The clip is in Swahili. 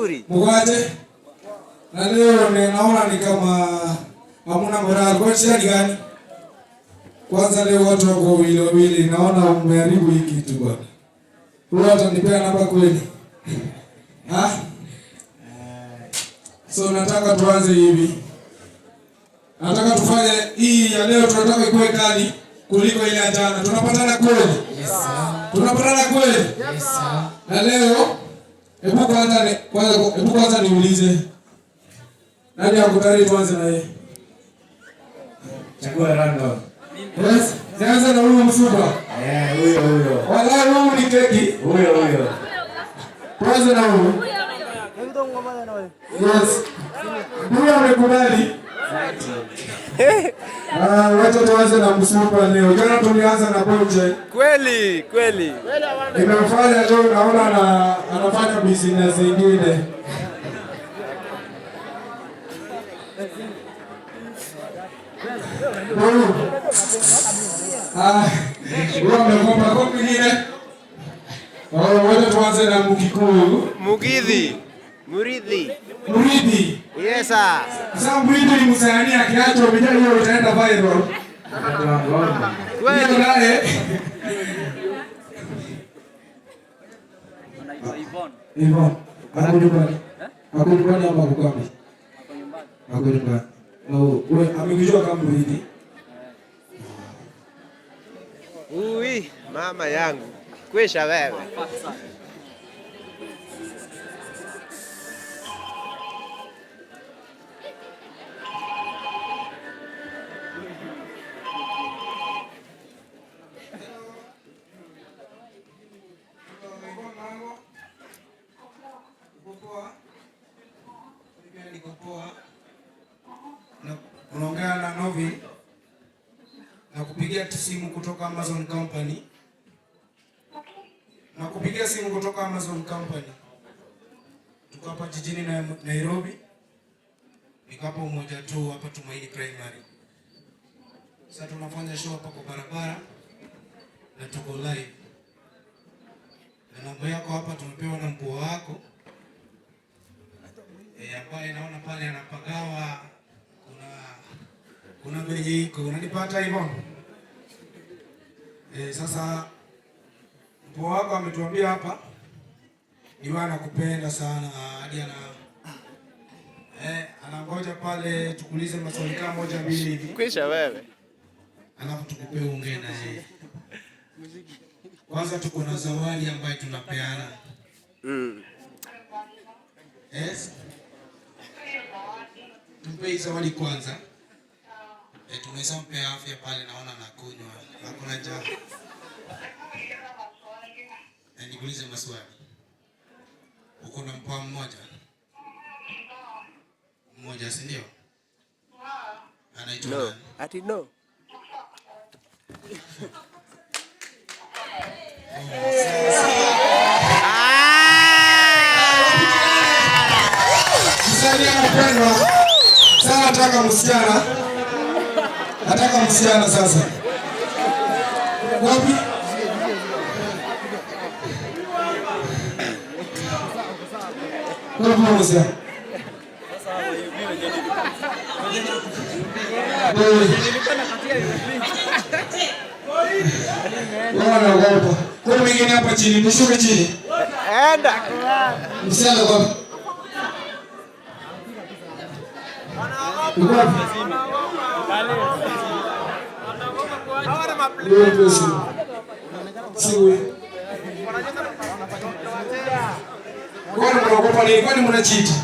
Vizuri. Mwaje? Na leo naona ni kama hamna morale. Kwa shida gani? Kwanza leo watu wako wili naona umeharibu hiki kitu bwana. Wewe utanipea namba kweli? Ha? So nataka tuanze hivi. Nataka tufanye hii ya leo, tunataka ikuwe kali kuliko ile ya jana. Tunapatana kweli? Yes sir. Tunapatana kweli? Yes sir. Na leo hebu kwanza niulize. Nani hakutari tuanze na yeye? Chagua random. Yes, sasa na huyo msupa. Huyo. Wala huyo ni keki. Huyo. Tuanze na huyo. Yes. Huyo amekubali. Wacha tuanze na msupa leo. Jana tulianza na Bonje. Kweli. Nimefanya leo naona anafanya business nyingine. Wewe umekomba kopi nyingine? Wacha tuanze na Mkikuyu. Muridhi. Yes sir. Sasa Muridhi ni msanii akiacho umejua hiyo itaenda viral. Kweli naye. Ivon. Ako nyumbani ama kukambi? Ako nyumbani. Wewe amekujua kama Muridhi? Mama yangu. Kwesha wewe. Unaongea na Novi na kupigia simu kutoka Amazon Company. Tuko hapa jijini na Nairobi. Niko hapa umoja tu hapa Tumaini Primary. Sasa tunafanya show hapa kwa barabara na tuko live. Na namba yako hapa tumepewa na mkuu wako. Ambaye naona pale anapagawa kuna bei iko. Unanipata hivyo? Sasa mkuu wako ametuambia hapa ni wana kupenda sana hadi anangoja pale tukuulize maswali kama moja mbili hivi. Kwesha wewe. Alafu tukupe ongea na yeye. Kwanza tuko na zawadi ambayo tunapeana. Yes. Tumpe zawadi kwanza. Tunaweza mpe afya pale, naona nakunywa. Hakuna njaa. Nikuulize maswali. Uko na mpoa mmoja, si ndio? Anaitwa nani? Ati no. Sasa nataka msichana sasa. Wapi? Kwa mmoja. Kwa mwingine hapa chini, nishuke chini. Enda. Msichana kwa. Kwani mnaogopa nini? Kwani mnachiti?